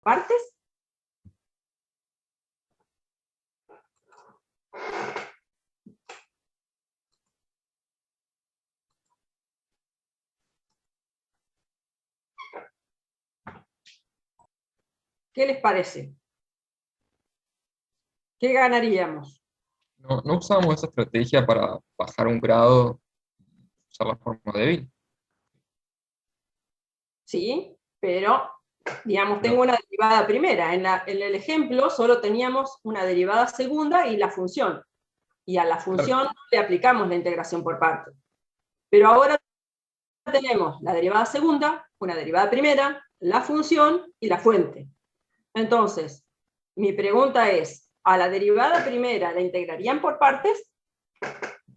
partes? ¿Qué les parece? ¿Qué ganaríamos? No usamos esa estrategia para bajar un grado, usar la forma débil. Sí, pero, digamos, tengo Pero, una derivada primera. En el ejemplo solo teníamos una derivada segunda y la función. Y a la claro, función le aplicamos la integración por partes. Pero ahora tenemos la derivada segunda, una derivada primera, la función y la fuente. Entonces, mi pregunta es, ¿a la derivada primera la integrarían por partes?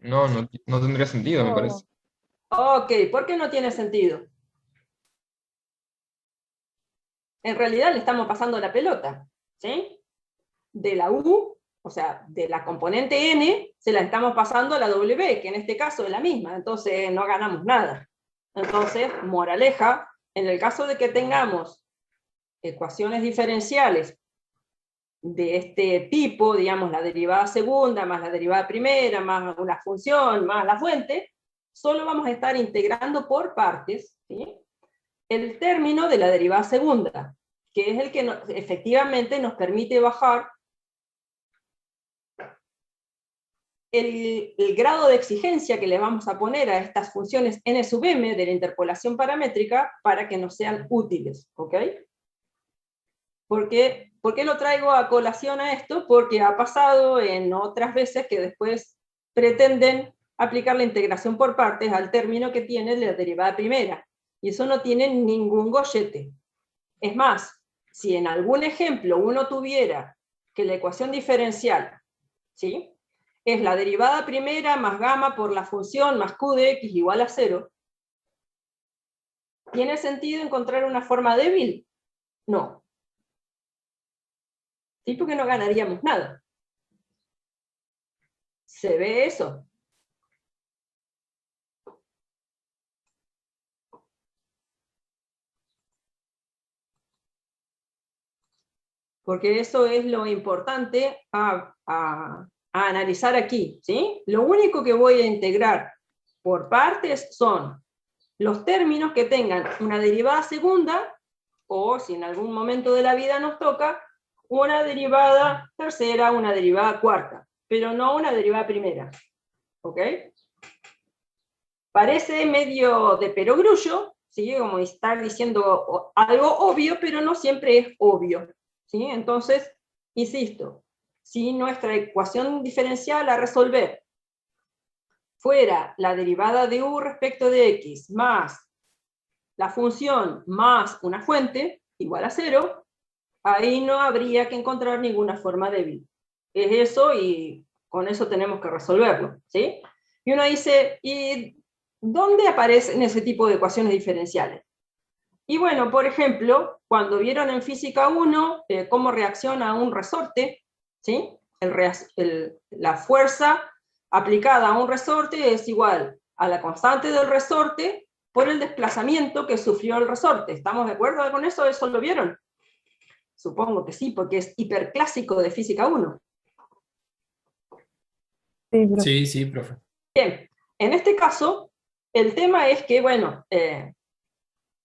no tendría sentido, me parece. Ok, ¿por qué no tiene sentido? En realidad le estamos pasando la pelota, ¿sí? De la U, o sea, de la componente N, se la estamos pasando a la W, que en este caso es la misma, entonces no ganamos nada. Entonces, moraleja, en el caso de que tengamos ecuaciones diferenciales de este tipo, digamos, la derivada segunda, más la derivada primera, más una función, más la fuente, solo vamos a estar integrando por partes, ¿sí?, el término de la derivada segunda, que es el que efectivamente nos permite bajar el grado de exigencia que le vamos a poner a estas funciones n sub m de la interpolación paramétrica para que nos sean útiles, ¿ok? ¿Por qué lo traigo a colación a esto? Porque ha pasado en otras veces que después pretenden aplicar la integración por partes al término que tiene la derivada primera, y eso no tiene ningún gollete. Es más, si en algún ejemplo uno tuviera que la ecuación diferencial, ¿sí?, es la derivada primera más gamma por la función más q de x igual a 0, ¿tiene sentido encontrar una forma débil? No. ¿Sí? Porque no ganaríamos nada. ¿Se ve eso? Porque eso es lo importante a analizar aquí, ¿sí? Lo único que voy a integrar por partes son los términos que tengan una derivada segunda, o si en algún momento de la vida nos toca, una derivada tercera, una derivada cuarta, pero no una derivada primera. ¿Ok? Parece medio de perogrullo, ¿sí?, como estar diciendo algo obvio, pero no siempre es obvio, ¿sí? Entonces, insisto, si nuestra ecuación diferencial a resolver fuera la derivada de u respecto de x más la función más una fuente igual a 0, ahí no habría que encontrar ninguna forma débil. Es eso, y con eso tenemos que resolverlo, ¿sí? Y uno dice, ¿y dónde aparecen ese tipo de ecuaciones diferenciales? Y bueno, por ejemplo, cuando vieron en física 1 cómo reacciona un resorte, ¿sí? La fuerza aplicada a un resorte es igual a la constante del resorte por el desplazamiento que sufrió el resorte. ¿Estamos de acuerdo con eso? ¿Eso lo vieron? Supongo que sí, porque es hiperclásico de física 1. Sí, profe. Sí, sí, profe. Bien, en este caso, el tema es que, bueno,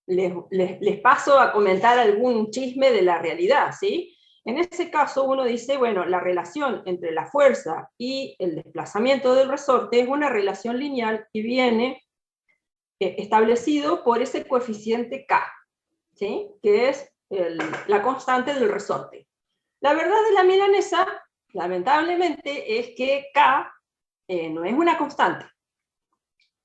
les paso a comentar algún chisme de la realidad, ¿sí? En ese caso uno dice, bueno, la relación entre la fuerza y el desplazamiento del resorte es una relación lineal que viene establecido por ese coeficiente K, ¿sí?, que es la constante del resorte. La verdad de la milanesa, lamentablemente, es que K no es una constante,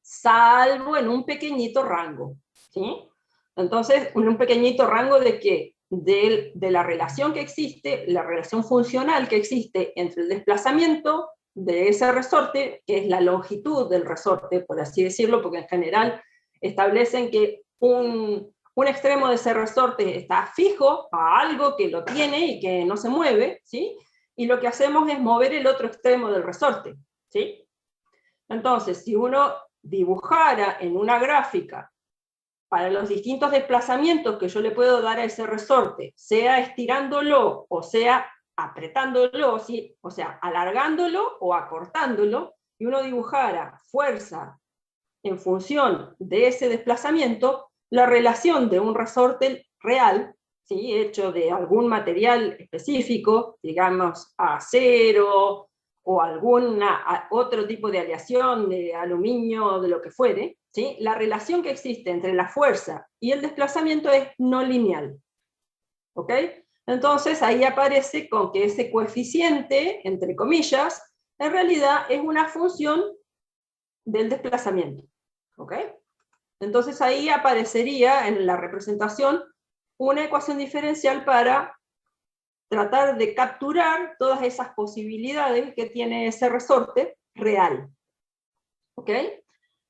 salvo en un pequeñito rango, ¿sí? Entonces, un pequeñito rango de qué? De la relación que existe, la relación funcional que existe entre el desplazamiento de ese resorte, que es la longitud del resorte, por así decirlo, porque en general establecen que un extremo de ese resorte está fijo a algo que lo tiene y que no se mueve, ¿sí? Y lo que hacemos es mover el otro extremo del resorte, ¿sí? Entonces, si uno dibujara en una gráfica para los distintos desplazamientos que yo le puedo dar a ese resorte, sea estirándolo o sea apretándolo, ¿sí? O sea, alargándolo o acortándolo, y uno dibujara fuerza en función de ese desplazamiento, la relación de un resorte real, ¿sí? Hecho de algún material específico, digamos acero o otro tipo de aleación, de aluminio, de lo que fuere, ¿sí? La relación que existe entre la fuerza y el desplazamiento es no lineal. ¿Ok? Entonces ahí aparece con que ese coeficiente, entre comillas, en realidad es una función del desplazamiento. ¿Ok? Entonces ahí aparecería en la representación una ecuación diferencial para tratar de capturar todas esas posibilidades que tiene ese resorte real. ¿Ok?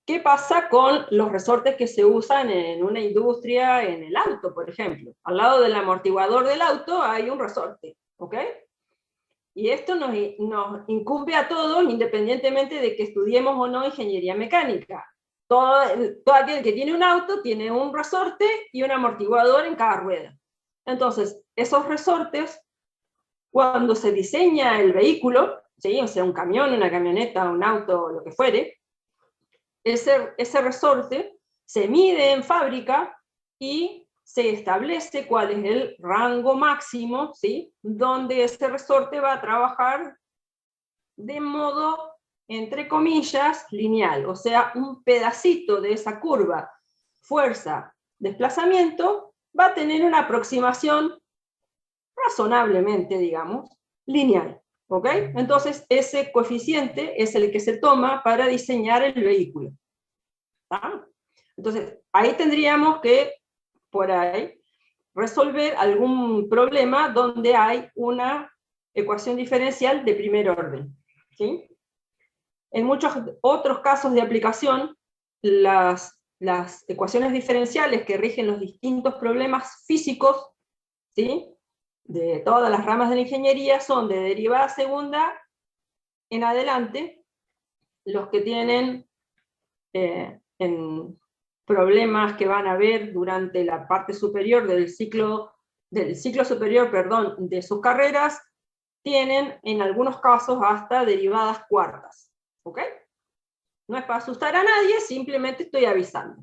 ¿Qué pasa con los resortes que se usan en una industria, en el auto, por ejemplo? Al lado del amortiguador del auto hay un resorte, ¿ok? Y esto nos incumbe a todos, independientemente de que estudiemos o no ingeniería mecánica. Todo aquel que tiene un auto tiene un resorte y un amortiguador en cada rueda. Entonces, esos resortes, cuando se diseña el vehículo, ¿sí? O sea, un camión, una camioneta, un auto, lo que fuere, ese resorte se mide en fábrica y se establece cuál es el rango máximo, ¿sí? Donde ese resorte va a trabajar de modo, entre comillas, lineal. O sea, un pedacito de esa curva, fuerza, desplazamiento, va a tener una aproximación razonablemente, digamos, lineal. ¿Ok? Entonces, ese coeficiente es el que se toma para diseñar el vehículo. ¿Ah? Entonces, ahí tendríamos que, por ahí, resolver algún problema donde hay una ecuación diferencial de primer orden. ¿Sí? En muchos otros casos de aplicación, las ecuaciones diferenciales que rigen los distintos problemas físicos, ¿sí? De todas las ramas de la ingeniería son de derivada segunda en adelante, los que tienen en problemas que van a haber durante la parte superior del ciclo superior, perdón, de sus carreras, tienen en algunos casos hasta derivadas cuartas. ¿Ok? No es para asustar a nadie, simplemente estoy avisando.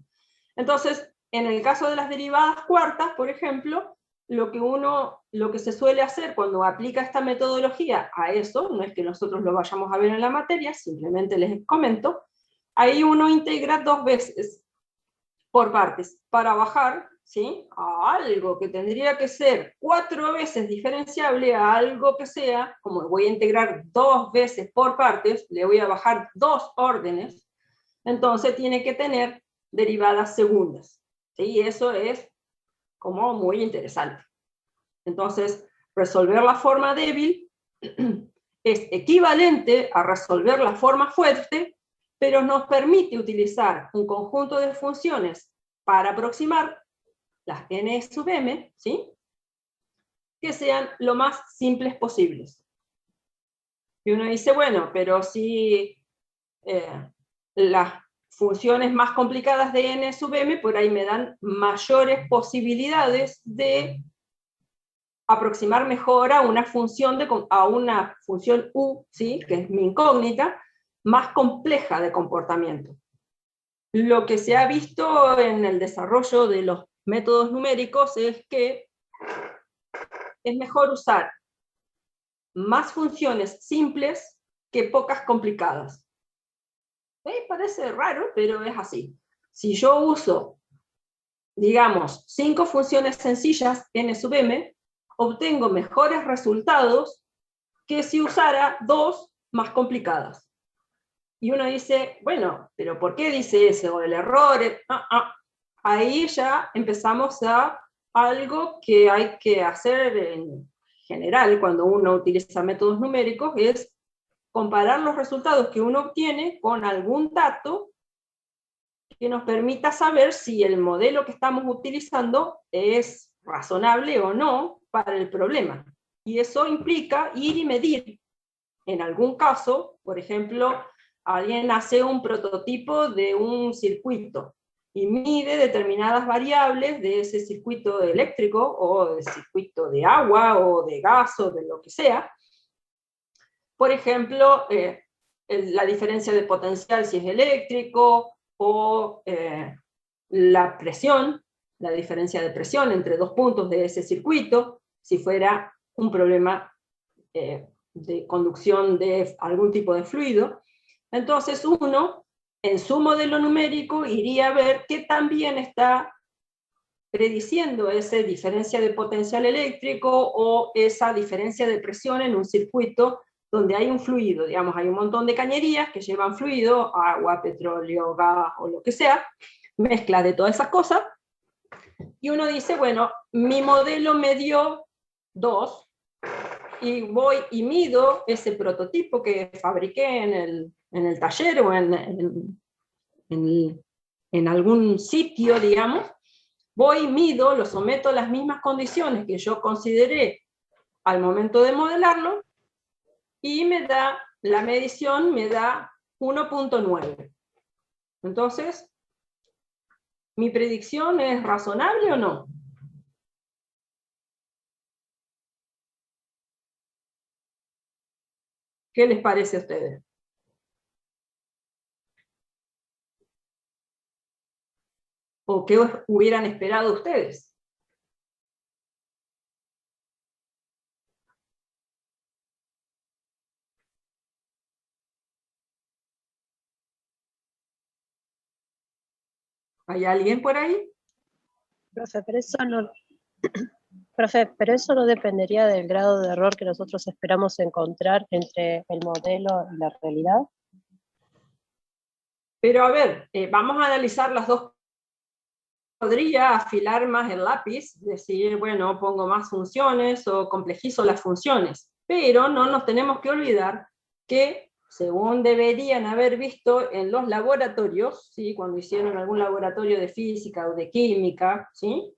Entonces, en el caso de las derivadas cuartas, por ejemplo, lo que se suele hacer cuando aplica esta metodología a eso, no es que nosotros lo vayamos a ver en la materia, simplemente les comento, ahí uno integra 2 veces por partes para bajar, ¿sí? A algo que tendría que ser 4 veces diferenciable a algo que sea, como voy a integrar 2 veces por partes, le voy a bajar 2 órdenes, entonces tiene que tener derivadas segundas. ¿Sí? Y eso es como muy interesante. Entonces, resolver la forma débil es equivalente a resolver la forma fuerte, pero nos permite utilizar un conjunto de funciones para aproximar las n sub m, ¿sí? Que sean lo más simples posibles. Y uno dice, bueno, pero si las funciones más complicadas de n sub m por ahí me dan mayores posibilidades de aproximar mejor a una función, u, ¿sí? Que es mi incógnita, más compleja de comportamiento. Lo que se ha visto en el desarrollo de los métodos numéricos es que es mejor usar más funciones simples que pocas complicadas. Parece raro, pero es así. Si yo uso, digamos, 5 funciones sencillas, n sub m, obtengo mejores resultados que si usara 2 más complicadas. Y uno dice, bueno, pero ¿por qué dice eso? El error es... Ahí ya empezamos a algo que hay que hacer en general cuando uno utiliza métodos numéricos, es comparar los resultados que uno obtiene con algún dato que nos permita saber si el modelo que estamos utilizando es razonable o no para el problema. Y eso implica ir y medir. En algún caso, por ejemplo, alguien hace un prototipo de un circuito y mide determinadas variables de ese circuito eléctrico, o del circuito de agua, o de gas, o de lo que sea. Por ejemplo, la diferencia de potencial si es eléctrico, o la presión, la diferencia de presión entre dos puntos de ese circuito, si fuera un problema de conducción de algún tipo de fluido. Entonces uno, en su modelo numérico, iría a ver qué tan bien está prediciendo esa diferencia de potencial eléctrico o esa diferencia de presión en un circuito donde hay un fluido, digamos, hay un montón de cañerías que llevan fluido, agua, petróleo, gas o lo que sea, mezcla de todas esas cosas, y uno dice, bueno, mi modelo me dio 2, y voy y mido ese prototipo que fabriqué en el taller o en algún sitio, digamos, voy, mido, lo someto a las mismas condiciones que yo consideré al momento de modelarlo, y me da, la medición me da 1.9. Entonces, ¿mi predicción es razonable o no? ¿Qué les parece a ustedes? ¿O qué hubieran esperado ustedes? ¿Hay alguien por ahí? Profe, pero eso no dependería del grado de error que nosotros esperamos encontrar entre el modelo y la realidad. Pero a ver, vamos a analizar las dos. Podría afilar más el lápiz, decir, bueno, pongo más funciones o complejizo las funciones, pero no nos tenemos que olvidar que, según deberían haber visto en los laboratorios, ¿sí? Cuando hicieron algún laboratorio de física o de química, ¿sí?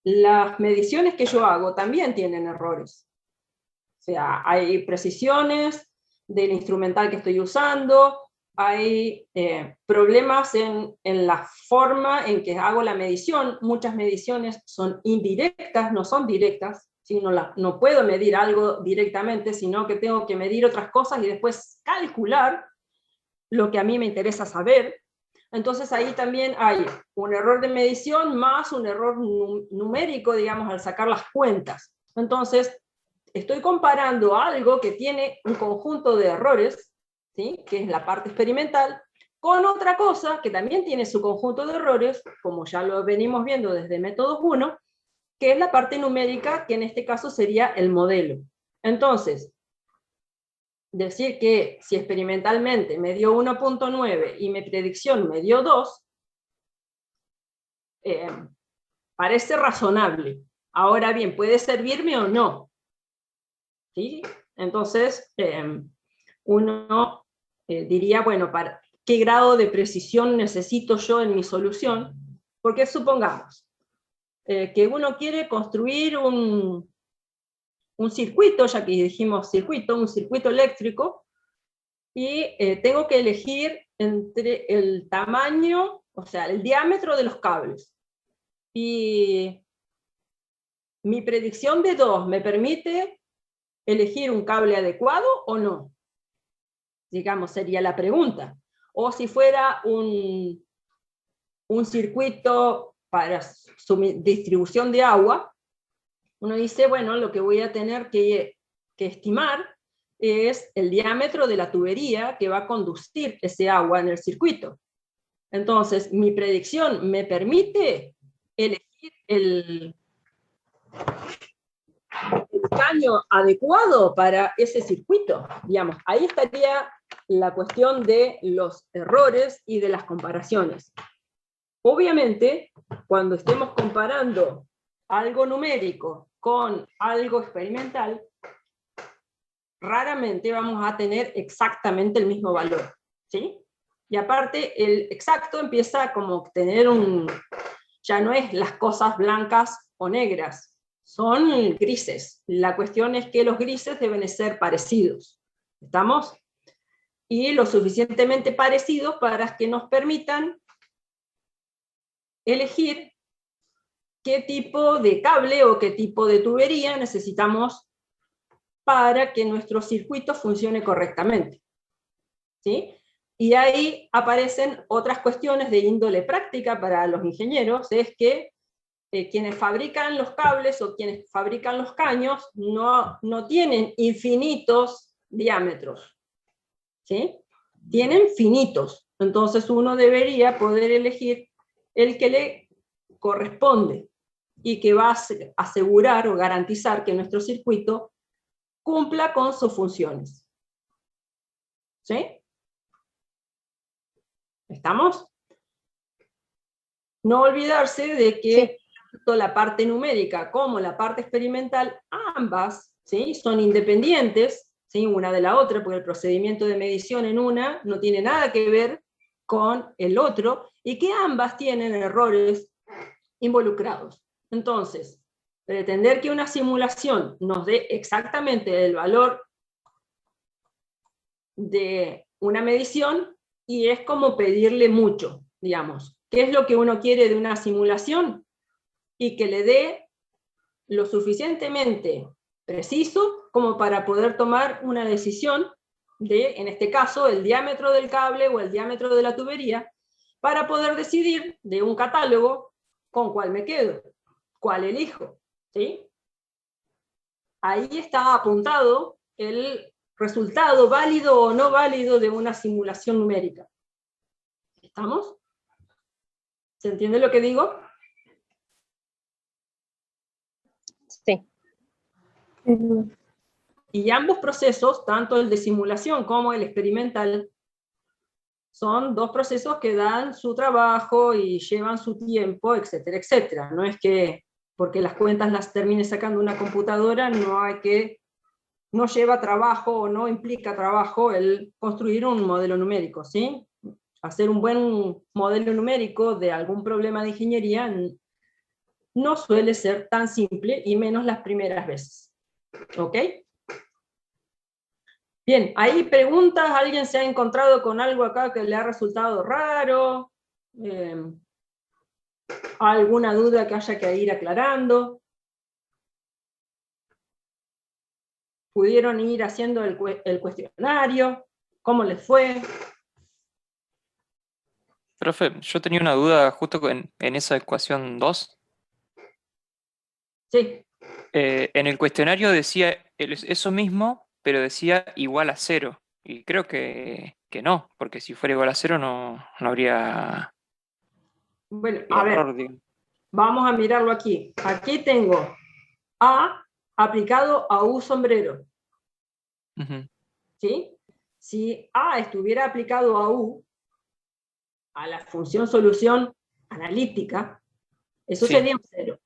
Las mediciones que yo hago también tienen errores. O sea, hay precisiones del instrumental que estoy usando, hay problemas en la forma en que hago la medición. Muchas mediciones son indirectas, no son directas, ¿sí? No puedo medir algo directamente, sino que tengo que medir otras cosas y después calcular lo que a mí me interesa saber. Entonces ahí también hay un error de medición más un error numérico, digamos, al sacar las cuentas. Entonces, estoy comparando algo que tiene un conjunto de errores, ¿sí? Que es la parte experimental, con otra cosa que también tiene su conjunto de errores, como ya lo venimos viendo desde métodos 1, que es la parte numérica, que en este caso sería el modelo. Entonces, decir que si experimentalmente me dio 1.9 y mi predicción me dio 2, parece razonable. Ahora bien, ¿puede servirme o no? ¿Sí? Entonces, uno diría, bueno, ¿qué grado de precisión necesito yo en mi solución? Porque supongamos que uno quiere construir un circuito, ya que dijimos circuito, un circuito eléctrico, y tengo que elegir entre el tamaño, o sea, el diámetro de los cables. Y mi predicción de 2 me permite elegir un cable adecuado o no, digamos, sería la pregunta. O si fuera un circuito para distribución de agua, uno dice, bueno, lo que voy a tener que estimar es el diámetro de la tubería que va a conducir ese agua en el circuito. Entonces, mi predicción me permite elegir el caño adecuado para ese circuito, digamos. Ahí estaría la cuestión de los errores y de las comparaciones. Obviamente, cuando estemos comparando algo numérico con algo experimental, raramente vamos a tener exactamente el mismo valor, ¿sí? Y aparte, el exacto empieza como a tener ya no es las cosas blancas o negras, son grises. La cuestión es que los grises deben ser parecidos, ¿estamos? Y lo suficientemente parecidos para que nos permitan elegir qué tipo de cable o qué tipo de tubería necesitamos para que nuestro circuito funcione correctamente. ¿Sí? Y ahí aparecen otras cuestiones de índole práctica para los ingenieros, es que quienes fabrican los cables o quienes fabrican los caños no tienen infinitos diámetros, ¿sí? Tienen finitos, entonces uno debería poder elegir el que le corresponde y que va a asegurar o garantizar que nuestro circuito cumpla con sus funciones. ¿Sí? ¿Estamos? No olvidarse de que tanto la parte numérica como la parte experimental, ambas, ¿sí?, son independientes, ¿sí?, una de la otra, porque el procedimiento de medición en una no tiene nada que ver con el otro, y que ambas tienen errores involucrados. Entonces, pretender que una simulación nos dé exactamente el valor de una medición, y es como pedirle mucho, digamos. ¿Qué es lo que uno quiere de una simulación? Y que le dé lo suficientemente preciso como para poder tomar una decisión de, en este caso, el diámetro del cable o el diámetro de la tubería, para poder decidir de un catálogo con cuál me quedo, cuál elijo, ¿sí? Ahí está apuntado el resultado válido o no válido de una simulación numérica. ¿Estamos? ¿Se entiende lo que digo? Sí. Y ambos procesos, tanto el de simulación como el experimental, son dos procesos que dan su trabajo y llevan su tiempo, etcétera, etcétera. No es que porque las cuentas las termine sacando una computadora, no lleva trabajo o no implica trabajo el construir un modelo numérico, ¿sí? Hacer un buen modelo numérico de algún problema de ingeniería no suele ser tan simple, y menos las primeras veces. ¿Ok? Bien, ¿hay preguntas? ¿Alguien se ha encontrado con algo acá que le ha resultado raro? ¿Alguna duda que haya que ir aclarando? ¿Pudieron ir haciendo el cuestionario? ¿Cómo les fue? Profe, yo tenía una duda justo en esa ecuación 2. Sí. En el cuestionario decía eso mismo, pero decía igual a 0. Y creo que no, porque si fuera igual a 0 no habría Bueno, a ver, error, digo. vamos a mirarlo aquí. Aquí tengo A aplicado a U sombrero. Ujú. ¿Sí? Si A estuviera aplicado a U, a la función solución analítica, eso Sí. sería un 0.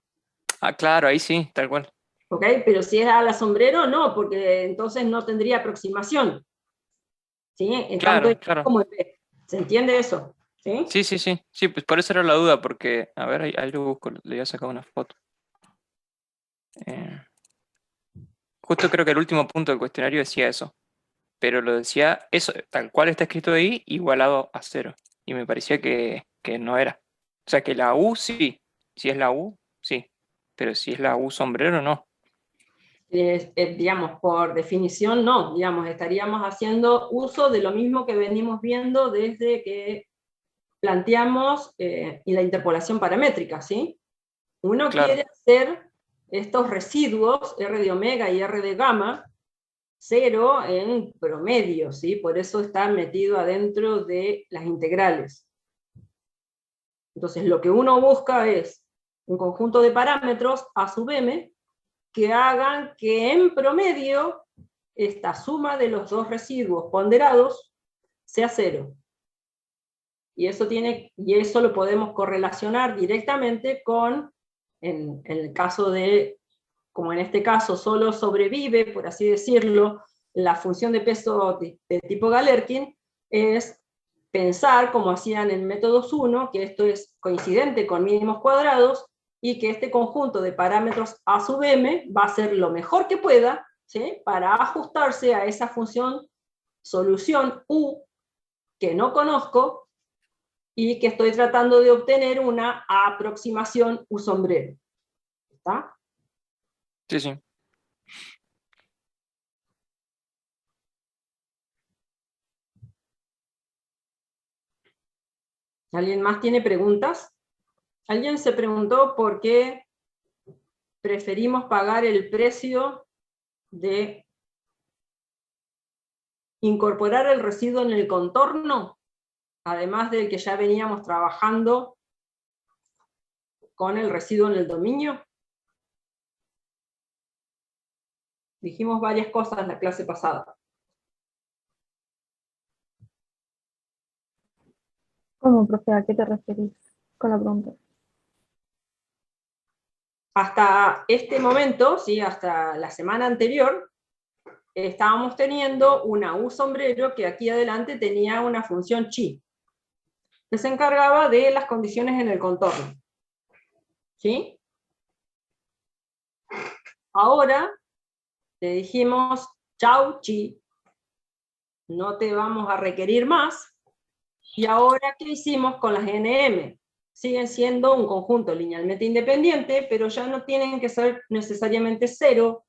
Ah, claro, ahí sí, tal cual. ¿Ok? Pero si es a la sombrero, no, porque entonces no tendría aproximación. ¿Sí? En tanto Claro, en claro. como en B. ¿Se entiende eso? ¿Sí? Sí, sí, sí. Sí, pues por eso era la duda, porque, a ver, ahí lo busco, le voy a sacar una foto. Justo creo que el último punto del cuestionario decía eso, pero lo decía eso, tal cual está escrito ahí, igualado a 0. Y me parecía que no era. O sea, que la U sí, si es la U, sí, pero si es la U sombrero, no. Digamos, por definición, no. Digamos, estaríamos haciendo uso de lo mismo que venimos viendo desde que planteamos y la interpolación paramétrica, ¿sí? Uno Claro. quiere hacer estos residuos, R de omega y R de gamma, 0 en promedio, ¿sí? Por eso está metido adentro de las integrales. Entonces, lo que uno busca es un conjunto de parámetros A sub m que hagan que en promedio esta suma de los dos residuos ponderados sea 0. Y eso lo podemos correlacionar directamente con, en el caso de, como en este caso solo sobrevive, por así decirlo, la función de peso de tipo Galerkin, es pensar, como hacían en métodos 1, que esto es coincidente con mínimos cuadrados, y que este conjunto de parámetros A sub m va a ser lo mejor que pueda, ¿sí?, para ajustarse a esa función solución U que no conozco, y que estoy tratando de obtener una aproximación U-sombrero. ¿Está? Sí, sí. ¿Alguien más tiene preguntas? ¿Alguien se preguntó por qué preferimos pagar el precio de incorporar el residuo en el contorno, además del que ya veníamos trabajando con el residuo en el dominio? Dijimos varias cosas en la clase pasada. ¿Cómo, profe? ¿A qué te referís con la pregunta? Hasta este momento, ¿sí? Hasta la semana anterior, estábamos teniendo una U-sombrero que aquí adelante tenía una función chi, que se encargaba de las condiciones en el contorno. ¿Sí? Ahora le dijimos, chau chi, no te vamos a requerir más. Y ahora, ¿qué hicimos con las NM? Siguen siendo un conjunto linealmente independiente, pero ya no tienen que ser necesariamente cero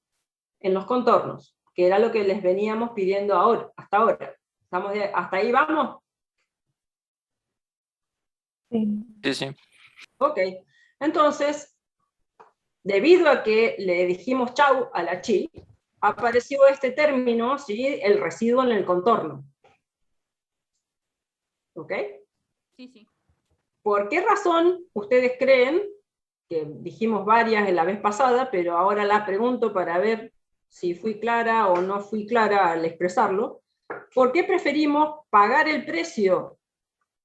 en los contornos, que era lo que les veníamos pidiendo ahora, hasta ahora. ¿Hasta ahí vamos? Sí. Sí, sí. Ok. Entonces, debido a que le dijimos chau a la chi, apareció este término, ¿sí? El residuo en el contorno. ¿Ok? Sí, sí. ¿Por qué razón ustedes creen, que dijimos varias en la vez pasada, pero ahora la pregunto para ver si fui clara o no fui clara al expresarlo, ¿por qué preferimos pagar el precio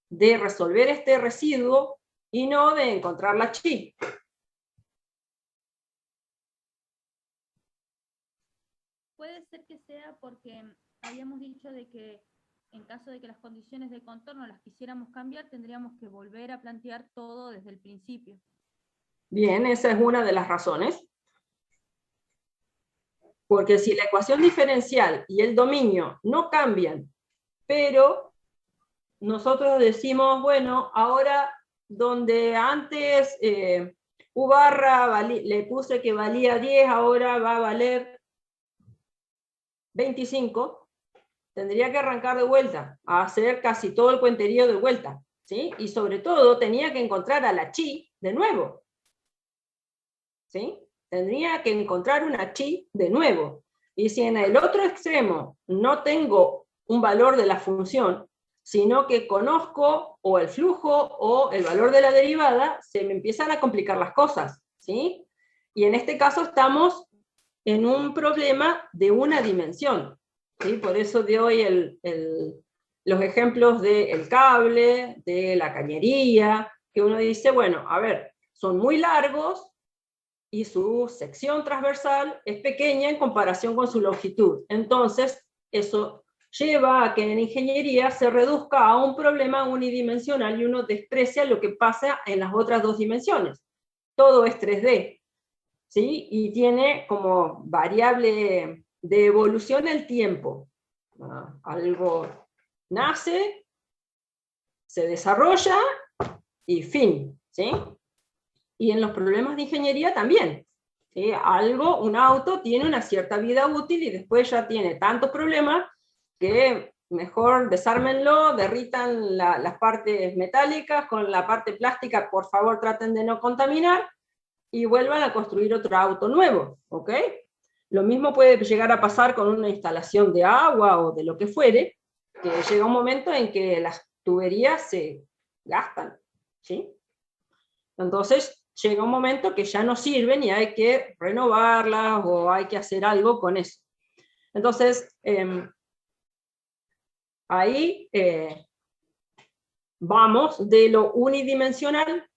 de resolver este residuo y no de encontrar la chi? Puede ser que sea porque habíamos dicho de que en caso de que las condiciones de contorno las quisiéramos cambiar, tendríamos que volver a plantear todo desde el principio. Bien, esa es una de las razones. Porque si la ecuación diferencial y el dominio no cambian, pero nosotros decimos, bueno, ahora donde antes U barra le puse que valía 10, ahora va a valer 25, tendría que arrancar de vuelta, a hacer casi todo el cuenterío de vuelta, ¿sí? Y sobre todo tenía que encontrar a la chi de nuevo, ¿sí? Tendría que encontrar una chi de nuevo. Y si en el otro extremo no tengo un valor de la función, sino que conozco o el flujo o el valor de la derivada, se me empiezan a complicar las cosas, ¿sí? Y en este caso estamos en un problema de una dimensión, ¿sí? Por eso de hoy los ejemplos del cable, de la cañería, que uno dice, bueno, a ver, son muy largos, y su sección transversal es pequeña en comparación con su longitud. Entonces, eso lleva a que en ingeniería se reduzca a un problema unidimensional y uno desprecia lo que pasa en las otras dos dimensiones. Todo es 3D, ¿sí? Y tiene como variable de evolución el tiempo. Algo nace, se desarrolla y fin, ¿sí? Y en los problemas de ingeniería también. ¿Sí? Un auto tiene una cierta vida útil y después ya tiene tantos problemas que mejor desármenlo, derritan las partes metálicas con la parte plástica, por favor traten de no contaminar y vuelvan a construir otro auto nuevo. ¿Ok? Lo mismo puede llegar a pasar con una instalación de agua o de lo que fuere, que llega un momento en que las tuberías se gastan. ¿Sí? Entonces, llega un momento que ya no sirven y hay que renovarlas o hay que hacer algo con eso. Entonces, ahí vamos de lo unidimensional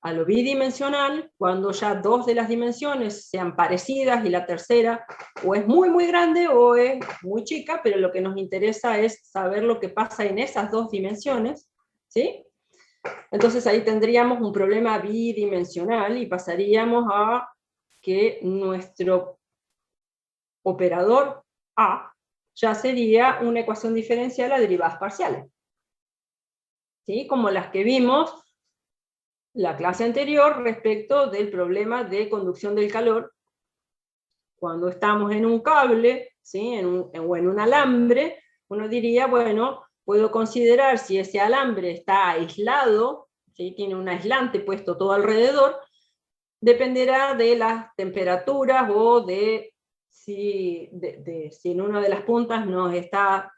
a lo bidimensional, cuando ya dos de las dimensiones sean parecidas y la tercera o es muy muy grande o es muy chica, pero lo que nos interesa es saber lo que pasa en esas dos dimensiones, ¿sí? Entonces ahí tendríamos un problema bidimensional y pasaríamos a que nuestro operador A ya sería una ecuación diferencial a derivadas parciales. ¿sí? Como las que vimos la clase anterior respecto del problema de conducción del calor. Cuando estamos en un cable, ¿sí? o en un alambre, uno diría, bueno, puedo considerar si ese alambre está aislado, ¿sí? Tiene un aislante puesto todo alrededor, dependerá de las temperaturas o de si en una de las puntas nos está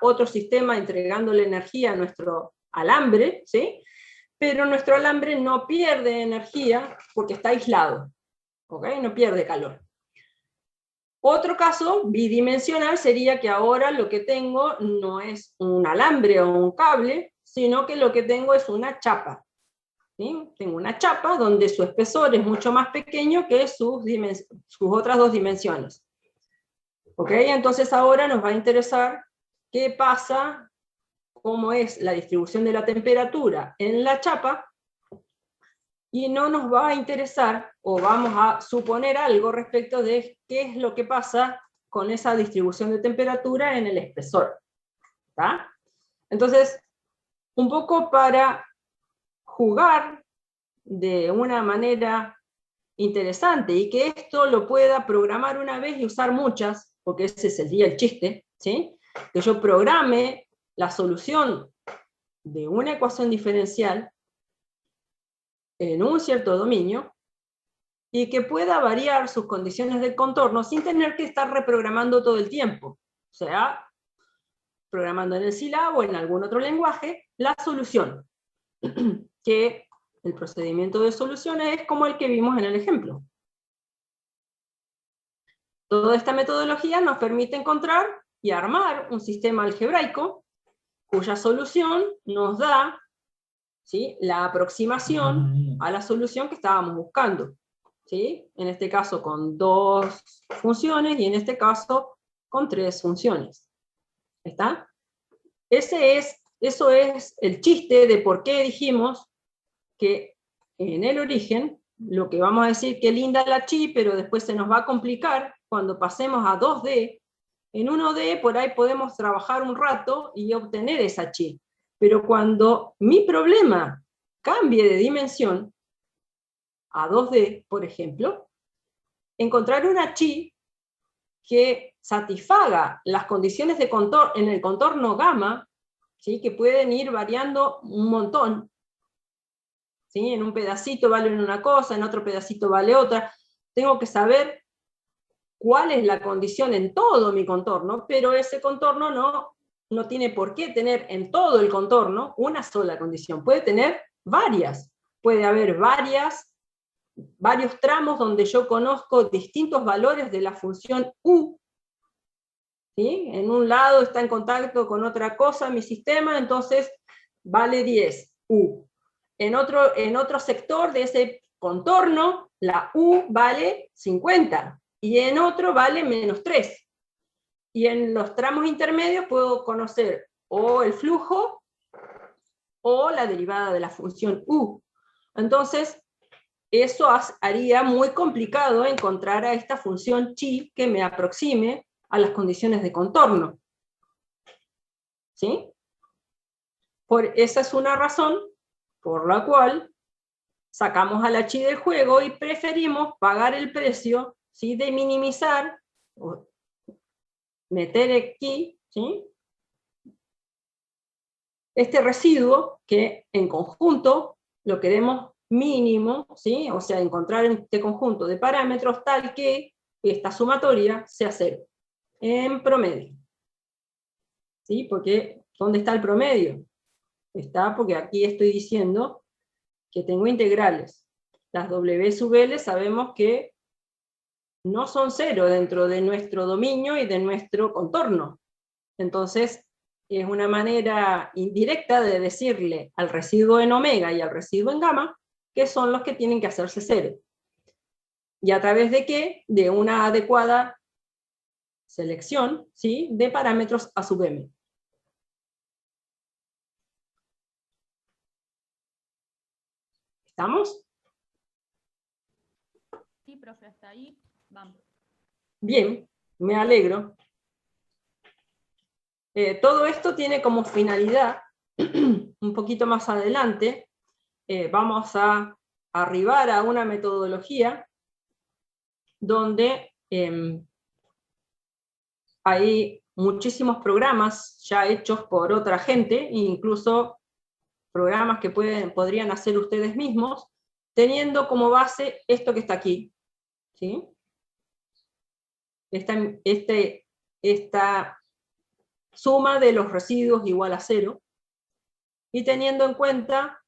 otro sistema entregándole energía a nuestro alambre, ¿sí? Pero nuestro alambre no pierde energía porque está aislado, ¿ok? No pierde calor. Otro caso bidimensional sería que ahora lo que tengo no es un alambre o un cable, sino que lo que tengo es una chapa. ¿Sí? Tengo una chapa donde su espesor es mucho más pequeño que sus otras dos dimensiones. ¿Ok? Entonces ahora nos va a interesar qué pasa, cómo es la distribución de la temperatura en la chapa, y no nos va a interesar, o vamos a suponer algo respecto de qué es lo que pasa con esa distribución de temperatura en el espesor. ¿Está? Entonces, un poco para jugar de una manera interesante, y que esto lo pueda programar una vez y usar muchas, porque ese sería el chiste, ¿sí? Que yo programe la solución de una ecuación diferencial en un cierto dominio, y que pueda variar sus condiciones de contorno sin tener que estar reprogramando todo el tiempo. O sea, programando en el Scilab o en algún otro lenguaje la solución, que el procedimiento de solución es como el que vimos en el ejemplo. Toda esta metodología nos permite encontrar y armar un sistema algebraico cuya solución nos da, ¿sí?, la aproximación a la solución que estábamos buscando, ¿sí? En este caso con 2 funciones y en este caso con 3 funciones. ¿Está? Eso es el chiste de por qué dijimos que en el origen, lo que vamos a decir que linda la chi, pero después se nos va a complicar cuando pasemos a 2D. En 1D por ahí podemos trabajar un rato y obtener esa chi. Pero cuando mi problema cambie de dimensión a 2D, por ejemplo, encontrar una chi que satisfaga las condiciones de contorno en el contorno gamma, ¿sí?, que pueden ir variando un montón, ¿sí? En un pedacito vale una cosa, en otro pedacito vale otra. Tengo que saber cuál es la condición en todo mi contorno, pero ese contorno no tiene por qué tener en todo el contorno una sola condición. Puede tener varias. Puede haber varios tramos donde yo conozco distintos valores de la función U, ¿sí? En un lado está en contacto con otra cosa mi sistema, entonces vale 10, U. En otro sector de ese contorno, la U vale 50, y en otro vale menos 3. Y en los tramos intermedios puedo conocer o el flujo o la derivada de la función U. Entonces, eso haría muy complicado encontrar a esta función chi que me aproxime a las condiciones de contorno. ¿Sí? Esa es una razón por la cual sacamos a la chi del juego y preferimos pagar el precio, ¿sí?, de minimizar, o meter aquí, ¿sí?, este residuo que en conjunto lo queremos mínimo, ¿sí?, o sea, encontrar este conjunto de parámetros tal que esta sumatoria sea 0, en promedio. ¿Sí? Porque, ¿dónde está el promedio? Está porque aquí estoy diciendo que tengo integrales. Las W sub L sabemos que no son 0 dentro de nuestro dominio y de nuestro contorno. Entonces, es una manera indirecta de decirle al residuo en omega y al residuo en gamma que son los que tienen que hacerse 0. ¿Y a través de qué? De una adecuada selección, ¿sí?, de parámetros a sub m. ¿Estamos? Sí, profe, hasta ahí vamos. Bien, me alegro. Todo esto tiene como finalidad un poquito más adelante, vamos a arribar a una metodología donde hay muchísimos programas ya hechos por otra gente, incluso programas que podrían hacer ustedes mismos, teniendo como base esto que está aquí, ¿sí? Esta suma de los residuos igual a 0, y teniendo en cuenta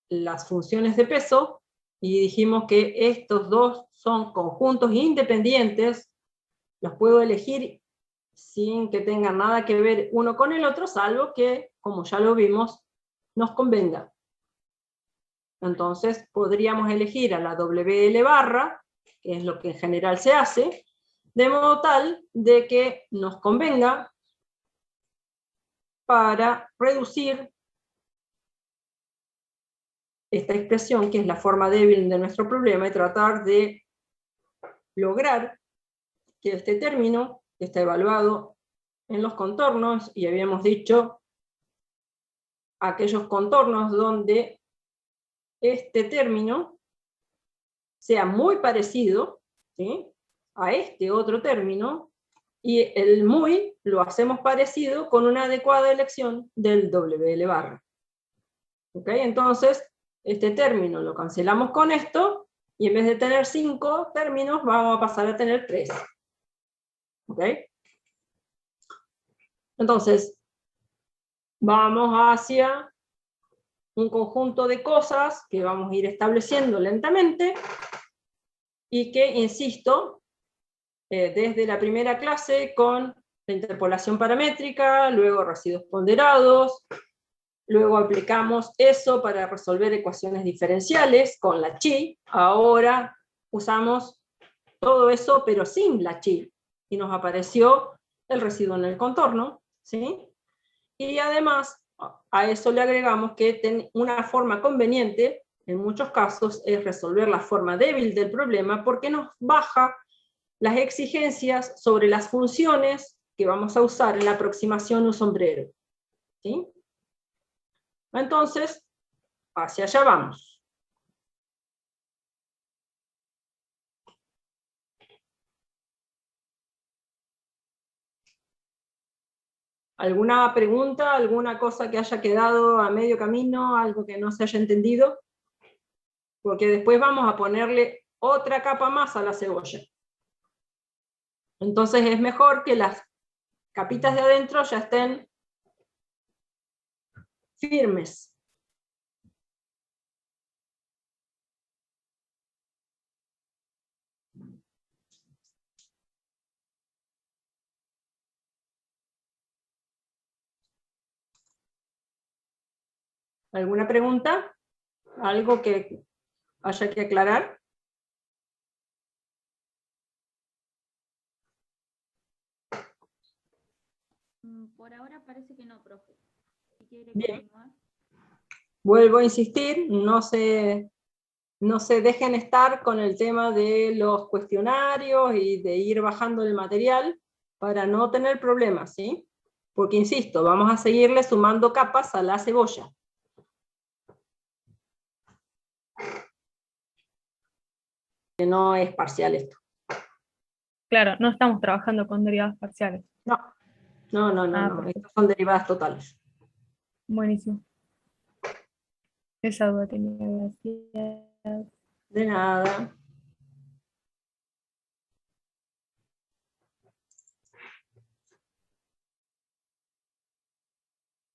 las funciones de peso, y dijimos que estos dos son conjuntos independientes, los puedo elegir sin que tengan nada que ver uno con el otro, salvo que, como ya lo vimos, nos convenga. Entonces podríamos elegir a la WL barra, que es lo que en general se hace, de modo tal de que nos convenga para reducir esta expresión, que es la forma débil de nuestro problema, y tratar de lograr que este término, que está evaluado en los contornos, y habíamos dicho aquellos contornos donde este término sea muy parecido, ¿sí?, a este otro término, y el muy lo hacemos parecido con una adecuada elección del WL barra. ¿Ok? Entonces, este término lo cancelamos con esto, y en vez de tener 5 términos, vamos a pasar a tener 3. ¿Ok? Entonces, vamos hacia un conjunto de cosas que vamos a ir estableciendo lentamente, y que, insisto, desde la primera clase con la interpolación paramétrica, luego residuos ponderados, luego aplicamos eso para resolver ecuaciones diferenciales con la chi, ahora usamos todo eso pero sin la chi, y nos apareció el residuo en el contorno, ¿sí? Y además a eso le agregamos que una forma conveniente, en muchos casos, es resolver la forma débil del problema, porque nos baja las exigencias sobre las funciones que vamos a usar en la aproximación un sombrero, ¿sí? Entonces, hacia allá vamos. ¿Alguna pregunta, alguna cosa que haya quedado a medio camino, algo que no se haya entendido? Porque después vamos a ponerle otra capa más a la cebolla. Entonces es mejor que las capitas de adentro ya estén firmes. ¿Alguna pregunta? ¿Algo que haya que aclarar? Por ahora parece que no, profe. Si quiere Bien. continuar. Vuelvo a insistir, no se dejen estar con el tema de los cuestionarios y de ir bajando el material para no tener problemas, ¿sí? Porque, insisto, vamos a seguirle sumando capas a la cebolla. Que no es parcial esto. Claro, no estamos trabajando con derivadas parciales. No. Perfecto. Estas son derivadas totales. Buenísimo. Esa duda tenía, gracias. De nada.